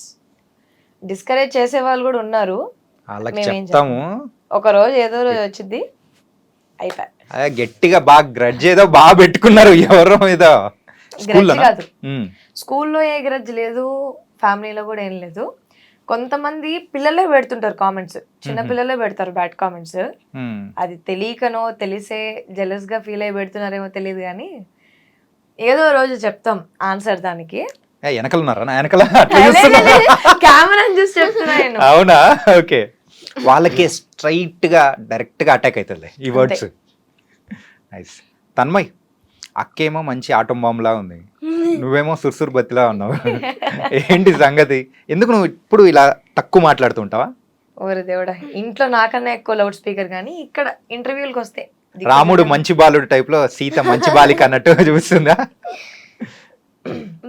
డిస్కరేజ్ చేసే వాళ్ళు కూడా ఉన్నారు. ఒక రోజు ఏదో రోజు వచ్చింది అయిపోయి గట్టిగా బాగా గ్రడ్జ్ ఏదో బాగా పెట్టుకున్నారు ఎవరో మీద. కాదు, స్కూల్లో ఏ గ్రడ్జ్ లేదు, ఫ్యామిలీలో కూడా ఏం లేదు. కొంతమంది పిల్లలే పెడుతుంటారు కామెంట్స్, చిన్న పిల్లలే పెడతారు బ్యాడ్ కామెంట్స్. అది తెలియకనో తెలిసే జెలస్ గా ఫీల్ అయ్యి పెడుతున్నారేమో తెలియదు, కానీ ఏదో రోజు చెప్తాం ఆన్సర్ దానికి. కెమెరా చూసి చెప్తున్నా. అవునా, ఓకే. వాళ్ళకి స్ట్రైట్ గా డైరెక్ట్ గా అటాక్ అవుతుంది ఈ వర్డ్స్. నైస్. తన్మయ్, అక్కేమో మంచి ఆటం బాంబ్ లా ఉంది, నువ్వేమో సుర్సుర్ బతిలా ఉన్నావు. ఏంటి సంగతి? ఎందుకు నువ్వు ఇప్పుడు ఇలా తక్కువ మాట్లాడుతుంటావా? ఓరే దేవుడా, ఇంట్లో నాకన్నా ఎక్కువ లౌడ్ స్పీకర్, కానీ ఇక్కడ ఇంటర్వ్యూలకు వస్తే రాముడు మంచి బాలుడు టైప్ లో సీత మంచి బాలిక అన్నట్టు చూస్తుందా?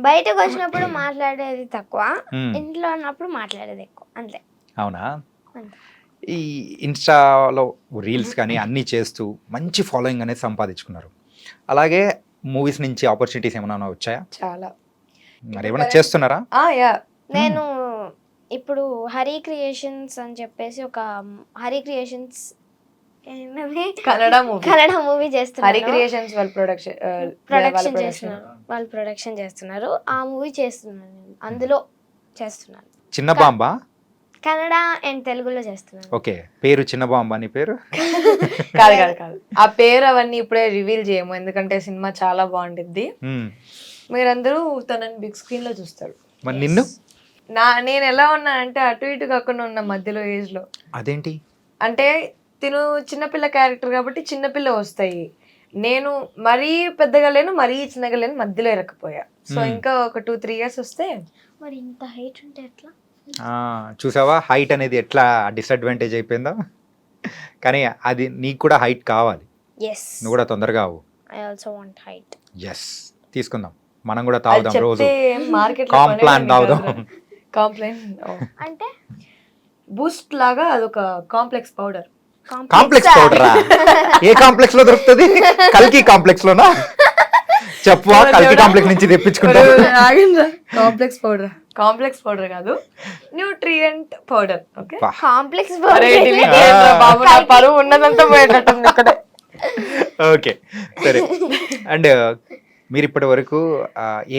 బయటకు వచ్చినప్పుడు మాట్లాడేది తక్కువ, ఇంట్లో ఉన్నప్పుడు మాట్లాడేది ఎక్కువ, అంతే. అవునా? ఈ ఇన్స్టాలో రీల్స్ కానీ అన్నీ చేస్తూ మంచి ఫాలోయింగ్ అనేది సంపాదించుకున్నారు. అలాగే మూవీస్ నుంచి ఆపర్చునిటీస్ ఏమైనా వచ్చాయా? చాలా. మరి ఏమైనా చేస్తున్నారా? నేను ఇప్పుడు హరి క్రియేషన్స్ అని చెప్పేసి ఒక హరి క్రియేషన్స్ కన్నడ మూవీ చేస్తున్నారు. హరి క్రియేషన్స్ వాళ్ళు ప్రొడక్షన్ చేస్తున్నారు. ఆ మూవీ చేస్తున్నాను నేను, అందులో చేస్తున్నాను. చిన్న బాంబా? కన్నడ అండ్ తెలుగులో చేస్తున్నాను. ఓకే. పేరు చిన్న బాంబా అని పేరు? కాదు, ఆ పేరు అవన్నీ ఇప్పుడే రివీల్ చేయము, ఎందుకంటే సినిమా చాలా బాగుంటుంది. మీరందరూ తనని బిగ్ స్క్రీన్ లో చూస్తారు. మరి నిన్ను? నేను ఎలా ఉన్నానంటే అటు ఇటు కాకుండా ఉన్న మధ్యలో ఏజ్ లో. అదేంటి అంటే తిను చిన్నపిల్ల క్యారెక్టర్ కాబట్టి చిన్నపిల్ల వస్తాయి, నేను మరీ పెద్దగా లేను మరీ చిన్నగా లేను, మధ్యలో ఇరకపోయా. సో ఇంకా ఒక 2-3 years వస్తే. మరి ఇంత హైట్ ఉంటే ఎట్లా? చూసావా హైట్ అనేది ఎట్లా డిసడ్వాంటేజ్ అయిపోయిందో. కానీ అది నీకు కూడా హైట్ కావాలి, నువ్వు కూడా తొందరగా అవ్వు. ఎస్, తీసుకుందాం, మనం కూడా తాగుదాం రోజు, కాంప్లాన్ తాగుదాం. కాంప్లాన్ అంటే బూస్ట్ లాగా అదొక కాంప్లెక్స్ పౌడర్. కాంప్లెక్స్ పౌడరా? ఏ కాంప్లెక్స్ లో దొరుకుతుంది? కల్కి కాంప్లెక్స్ లోనా? చెప్పవా, కల్కి కాంప్లెక్స్ నుంచి తెప్పించుకుంటా. కాంప్లెక్స్ పౌడర్ కాదు, న్యూట్రియంట్ పౌడర్. ఓకే, కాంప్లెక్స్ పరువు ఉన్నదంతా పోయేటట్టుంది ఇక్కడ. ఓకే, సరే. అండ్ మీరు ఇప్పటి వరకు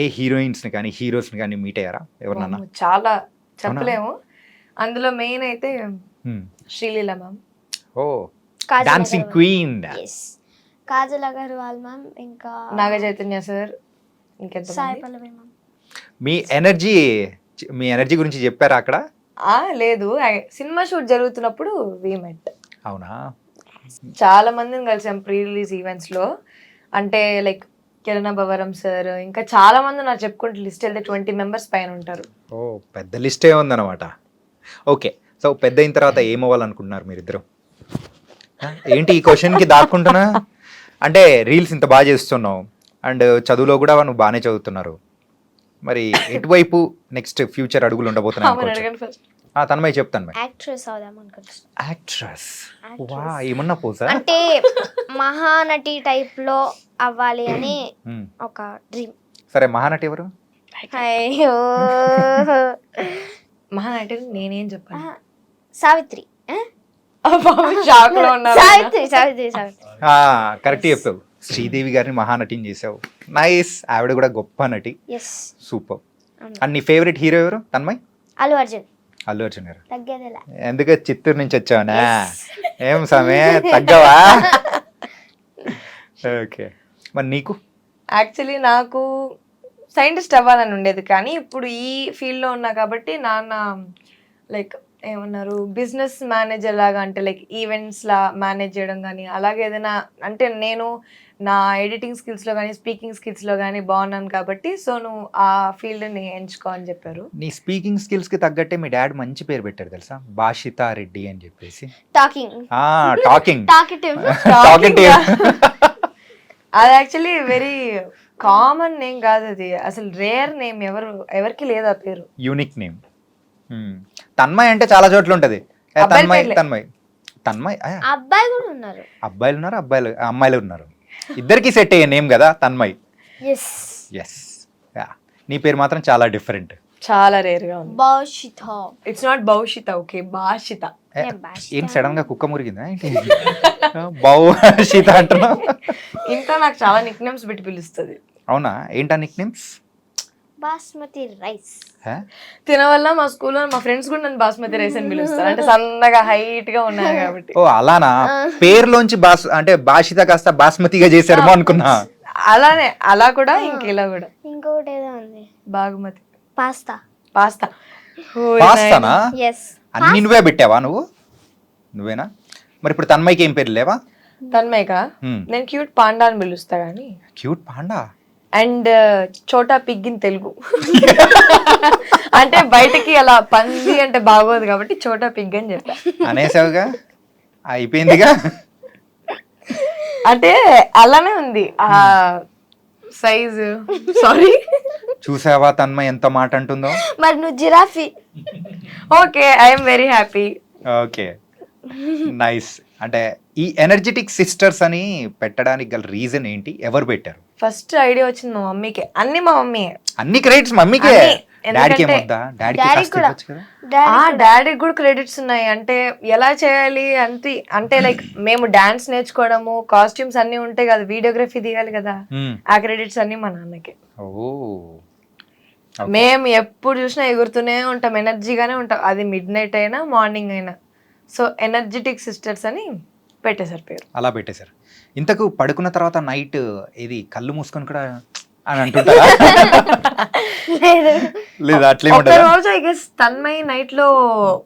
ఏ హీరోయిన్స్ ని కానీ హీరోస్ ని కానీ మీట్ అయ్యారా ఎవరన్నా? చాలా చెప్పలేము, అందులో మెయిన్ అయితే Sreeleela ma'am. Oh, dancing queen. Kajal Aggarwal ma'am, ఇంకా నాగ చైతన్య సార్, ఇంకెంత సాయి పల్లవి మ్యామ్. మీ ఎనర్జీ గురించి చెప్పారా అక్కడ? లేదు, సినిమా షూట్ జరుగుతున్నప్పుడు వి మెట్. అవునా? చాలా మందిని కలిసాం ప్రీ రిలీజ్ ఈవెంట్స్ లో. అంటే లైక్ కిరణ్ భవరం సార్, ఇంకా చాలా మంది నాకు చెప్పుకుంటే లిస్ట్ వెళ్తే 20 members పైన ఉంటారు. ఓ, పెద్ద లిస్టే ఉందన్నమాట. ఓకే, సో పెద్ద అయిన తర్వాత ఏమవ్వాలనుకుంటున్నారు మీరిద్దరు? ఏంటి ఈ క్వశ్చన్కి దాక్కుంటున్నా? అంటే రీల్స్ ఇంత బాగా చేస్తున్నావు అండ్ చదువులో కూడా నువ్వు బాగానే చదువుతున్నారు, మరి ఎటువైపు నెక్స్ట్ ఫ్యూచర్ అడుగులు ఉండబోతున్నాయి అనుకోవచ్చు? అడగండి ఫస్ట్. తన్మయ్ చెప్తాను మరి. యాక్ట్రెస్ అవుదాం అనుకుంటున్నాను. యాక్ట్రెస్, వా ఏమన్నా పోసా? అంటే మహానటి టైప్ లో అవ్వాలి అని ఒక డ్రీమ్. సరే మహానటి ఎవరు? అయ్యో మహానటి నేనేం చెప్పాను? సావిత్రి. షాక్ లో ఉన్నారు. సావిత్రి సావిత్రి సావిత్రి కరెక్ట్ చెప్పావు. శ్రీదేవి గారిని మహానటిని చేసావు, నైస్. ఆవిడ కూడా గొప్ప నటి, ఎస్. సూపర్. అండ్ నీ ఫేవరెట్ హీరో ఎవరు? తన్మయ్? అల్లు అర్జున్. అల్లు అర్జున్ గారు. తగ్గేదిలా. ఎందుకు చిత్తూరు నుంచి వచ్చావనా? ఏం సమయ తగ్గవా? ఓకే, మరి నీకు? యాక్చువల్లీ నాకు సైంటిస్ట్ అవ్వాలని ఉండేది, కానీ ఇప్పుడు ఈ ఫీల్డ్లో ఉన్నా కాబట్టి నాన్న లైక్ ఏమన్నారు, బిజినెస్ మేనేజర్ లాగా, అంటే లైక్ ఈవెంట్స్ లా మేనేజ్ చేయడం కానీ అలాగే ఏదైనా, అంటే నేను నా ఎడిటింగ్ స్కిల్స్లో కానీ స్పీకింగ్ స్కిల్స్లో కానీ బాగున్నాను కాబట్టి సో నువ్వు ఆ ఫీల్డ్ని ఎంచుకో అని చెప్పారు. నీ స్పీకింగ్ స్కిల్స్కి తగ్గట్టే మీ డాడ్ మంచి పేరు పెట్టారు తెలుసా, భాషితా రెడ్డి అని చెప్పేసి. Talking talking talkative. టాకింగ్. అది యాక్చువల్లీ వెరీ కామన్ నేమ్ కాదు, అది అసలు రేర్ నేమ్, ఎవరికి లేదు ఆ పేరు. Unique name. తన్మయ్ అంటే చాలా చోట్ల ఉంటది. తన్మయ్ తన్మయ్ తన్మయ్. అబ్బాయి కూడా ఉన్నారు. అబ్బాయిలు ఉన్నారు, అమ్మాయిలు ఉన్నారు, ఇద్దరికి సెట్ అయ్యే నేమ్ కదా తన్మయ్. Yes yes. నీ పేరు మాత్రం చాలా డిఫరెంట్, చాలా రేర్ గా ఉంది. Bhashita. It's not Bhaushita, okay, Bhashita. ఏం సడన్ గా కుక్క మురిగిందా ఏంటి? భాషిత అంటున్నా. ఇంకా నాకు చాలా నిక్ నేమ్స్ పెట్టి పిలుస్తుంది. అవునా? ఏంటా నిక్ నేమ్స్? బాస్మతి రైస్. తినవల్ల మా స్కూల్లో మా ఫ్రెండ్స్ కూడా నన్ను బాస్మతి రైస్ అని పిలుస్తారు, అంటే సన్నగా హైట్ గా ఉన్నాయి కాబట్టి. ఓ అలానా? పేరులోంచి అంటే భాషిత కాస్త బాస్మతిగా చేశారేమో అనుకున్నా. అలానే, అలా కూడా ఇంకెలా కూడా. ఇంకొకటి ఏదో ఉంది, బాగుమతి. పాస్తా. పాస్తా. పాస్తానా? ఎస్. అన్ని నువ్వే పెట్టావా? నువ్వేనా? మరి ఇప్పుడు తన్మయ్కి ఏం పేరు లేవా? తన్మయ్యకా? నేను క్యూట్ పాండా అని పిలుస్తా గానీ. క్యూట్ పాండా అండ్ చోటా పిగ్ ఇన్ తెలుగు. అంటే బయటకి అలా పంది అంటే బాగోదు కాబట్టి చోటా పిగ్ అని చెప్పా. అనేసావుగా, అయిపోయిందిగా. అంటే అలానే ఉంది ఆ సైజు. సారీ. చూసావా తన్మయ్ ఎంత మాట అంటుందో? మరి నువ్వు giraffe. Okay, I'm very happy. Okay, nice. అంటే ఈ ఎనర్జెటిక్ సిస్టర్స్ అని పెట్టడానికి గల రీజన్ ఏంటి? ఎవరు పెట్టారు? ఫస్ట్ ఐడియా వచ్చింది మా మమ్మీకే. అన్ని మా మమ్మీ. అన్ని క్రెడిట్స్ మమ్మీకే. డాడీకి ఏమొద్దా? డాడీకి కూడా. డాడీకి కూడా క్రెడిట్స్ ఉన్నాయి. అంటే ఎలా చేయాలి అంటే లైక్ మేము డాన్స్ నేర్చుకోవడము, కాస్ట్యూమ్స్ అన్ని ఉంటాయి కదా, వీడియోగ్రఫీ తీయాలి కదా, ఆ క్రెడిట్స్ అన్ని మా నాన్నకే. మేము ఎప్పుడు చూసినా ఎగురుతూనే ఉంటాం, ఎనర్జీగానే ఉంటాం, అది మిడ్ నైట్ అయినా మార్నింగ్ అయినా. సో ఎనర్జెటిక్ సిస్టర్స్ అని పెట్టేశారు పేరు. అలా పెట్టేశారు. ఇంతకు పడుకున్న తర్వాత నైట్ ఇది కళ్ళు మూసుకొని కూడా అని అంటుంటారా? లేదా అట్లే రోజు ఐ గెస్ తన్మయ్ నైట్ లో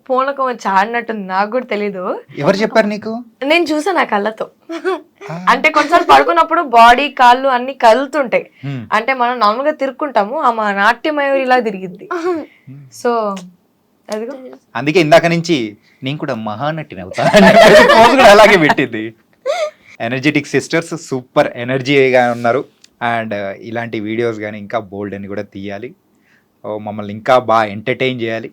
పూనకం వచ్చి ఆడినట్టుంది, నాకు కూడా తెలీదు. ఎవరు చెప్పారు నీకు? నేను చూసా నా కళ్ళతో. అంటే కొన్నిసార్లు పడుకున్నప్పుడు బాడీ కాళ్ళు అన్ని కదులుతుంటాయి, అంటే మనం నార్మల్ గా తిరుక్కుంటాము, ఆమె నాట్యమయూరి ఇలా తిరిగిద్ది. సో అదిగో అందుకే ఇందాక నుంచి నేను కూడా మహానటిని అవుతా అలాగే పెట్టింది. ఎనర్జెటిక్ సిస్టర్స్ సూపర్ ఎనర్జీగా ఉన్నారు. అండ్ ఇలాంటి వీడియోస్ కానీ ఇంకా బోల్డ్ అని కూడా తీయాలి, మమ్మల్ని ఇంకా బాగా ఎంటర్టైన్ చేయాలి.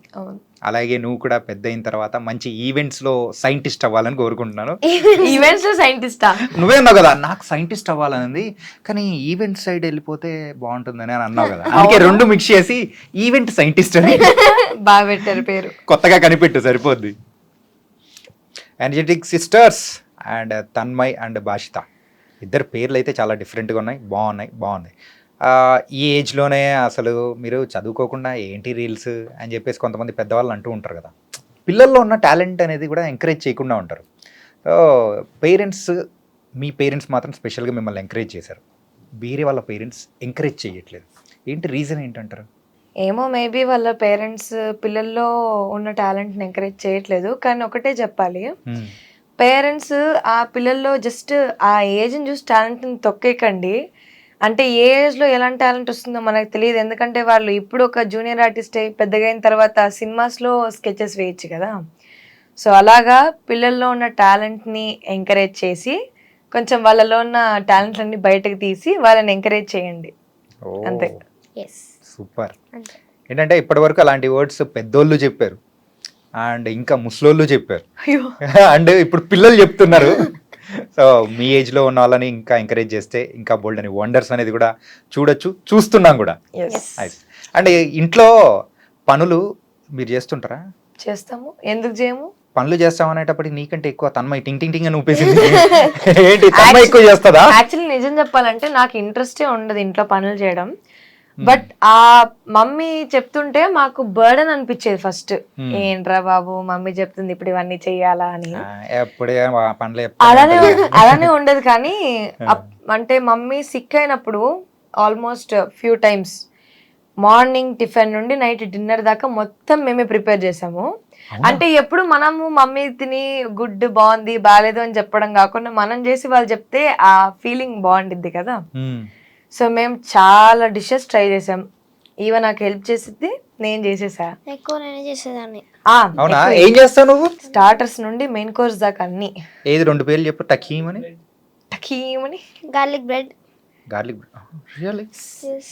అలాగే నువ్వు కూడా పెద్ద అయిన తర్వాత మంచి ఈవెంట్స్ లో సైంటిస్ట్ అవ్వాలని కోరుకుంటున్నాను. ఈవెంట్స్ లో సైంటిస్టా? నువ్వే అన్నావు కదా నాకు సైంటిస్ట్ అవ్వాలన్నది, కానీ ఈవెంట్ సైడ్ వెళ్ళిపోతే బాగుంటుందని అని అన్నావు కదా, అందుకే రెండు మిక్స్ చేసి ఈవెంట్ సైంటిస్ట్ అని బాగా పెట్టారు పేరు. కొత్తగా కనిపెట్టు సరిపోద్ది. Energetic sisters and Tanmay and Bhashita, ఇద్దరు పేర్లు అయితే చాలా డిఫరెంట్గా ఉన్నాయి, బాగున్నాయి. ఈ ఏజ్లోనే అసలు మీరు చదువుకోకుండా ఏంటి రీల్స్ అని చెప్పేసి కొంతమంది పెద్దవాళ్ళు అంటూ ఉంటారు కదా, పిల్లల్లో ఉన్న టాలెంట్ అనేది కూడా ఎంకరేజ్ చేయకుండా ఉంటారు. సో మీ పేరెంట్స్ మాత్రం స్పెషల్గా మిమ్మల్ని ఎంకరేజ్ చేశారు, వేరే వాళ్ళ పేరెంట్స్ ఎంకరేజ్ చేయట్లేదు, ఏంటి రీజన్ ఏంటంటారు? ఏమో, మేబీ వాళ్ళ పేరెంట్స్ పిల్లల్లో ఉన్న టాలెంట్ని ఎంకరేజ్ చేయట్లేదు. కానీ ఒకటే చెప్పాలి, పేరెంట్స్ ఆ పిల్లల్లో జస్ట్ ఆ ఏజ్ని చూసి టాలెంట్ని తొక్కేకండి. అంటే ఏ ఏజ్లో ఎలాంటి టాలెంట్ వస్తుందో మనకు తెలియదు, ఎందుకంటే వాళ్ళు ఇప్పుడు ఒక జూనియర్ ఆర్టిస్ట్ అయి పెద్దగా అయిన తర్వాత సినిమాస్లో స్కెచెస్ వేయచ్చు కదా. సో అలాగా పిల్లల్లో ఉన్న టాలెంట్ని ఎంకరేజ్ చేసి కొంచెం వాళ్ళలో ఉన్న టాలెంట్లన్నీ బయటకు తీసి వాళ్ళని ఎంకరేజ్ చేయండి. అంతే. సూపర్. ఏంటంటే ఇప్పటి వరకు అలాంటి వర్డ్స్ పెద్దోళ్ళు చెప్పారు అండ్ ఇంకా ముసలోళ్ళు చెప్పారు అండ్ ఇప్పుడు పిల్లలు చెప్తున్నారు. సో మీ ఏజ్ లో ఉన్న వాళ్ళని ఇంకా ఎంకరేజ్ చేస్తే ఇంకా బోల్డ్ అని వండర్స్ అనేది కూడా చూస్తున్నాం కూడా. అండ్ ఇంట్లో పనులు మీరు చేస్తుంటారా? చేస్తాము, ఎందుకు చేయము. పనులు చేస్తాం అనేటప్పటికి నీకంటే ఎక్కువ తన్మయి టింగ్ టింగ్ టింగ్ అని ఊపేసింది. ఏంటి తన్మయి ఎక్కువ చేస్తుందా? యాక్చువల్లీ నిజం చెప్పాలంటే నాకు ఇంట్రెస్టే ఉండదు ఇంట్లో పనులు చేయడం. బట్ ఆ మమ్మీ చెప్తుంటే మాకు బర్డన్ అనిపించేది ఫస్ట్. ఏంట్రా బాబు మమ్మీ చెప్తుంది ఇప్పుడు ఇవన్నీ చెయ్యాలా అని. అలానే ఉండదు కానీ అంటే మమ్మీ సిక్ అయినప్పుడు almost few times morning tiffin నుండి నైట్ డిన్నర్ దాకా మొత్తం మేమే ప్రిపేర్ చేసాము. అంటే ఎప్పుడు మనము మమ్మీ తిని గుడ్ బాగుంది బాగాలేదు అని చెప్పడం కాకుండా మనం చేసి వాళ్ళు చెప్తే ఆ ఫీలింగ్ బాగుండిద్ది కదా. సో మేము చాలా డిషెస్ ట్రై చేసాం. ఈవెన్ నాకు హెల్ప్ చేసిద్ది, నేను చేసేసా. ఎక్కువ నేనే చేసేదాన్ని. ఏం చేస్తావు నువ్వు? స్టార్టర్స్ నుండి మెయిన్ కోర్స్ దాకా అన్ని. ఏది 2 పేర్లు చెప్పు. టకీమని garlic bread. Garlic really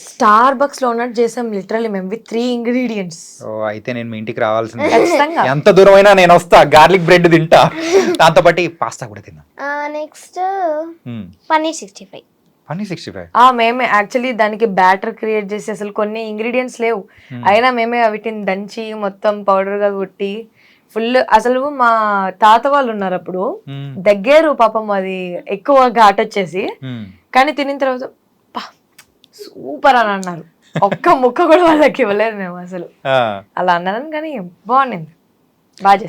Starbucks లో ఉన్నట్టు చేసాం లిటరల్లీ మేము విత్ 3 ఇంగ్రీడియంట్స్. ఓ అయితే నేను మీ ఇంటికి రావాల్సింది. ఖచ్చితంగా. ఎంత దూరమైనా నేను వస్తా. గార్లిక్ బ్రెడ్ తింటా, దాంతో పాటు పాస్తా కూడా తిన్నా. నెక్స్ట్ పన్నీర్ 65. పన్నీర్ 65 మేమే యాక్చువల్లీ దానికి బ్యాటర్ క్రియేట్ చేసి అసలు కొన్ని ఇంగ్రీడియంట్స్ లేవు అయినా మేమే వీటిని దంచి మొత్తం పౌడర్ గా కొట్టి ఫుల్. అసలు మా తాత వాళ్ళు ఉన్నారు అప్పుడు దగ్గర పాపం అది ఎక్కువ ఘాట్ వచ్చేసి, కానీ తినిన తర్వాత సూపర్ అని అన్నారు. ఒక్క ముక్క కూడా వాళ్ళకి ఇవ్వలేదు మేము అసలు. అలా అన్నారని కానీ బాగుండింది, బాగా చేశారు.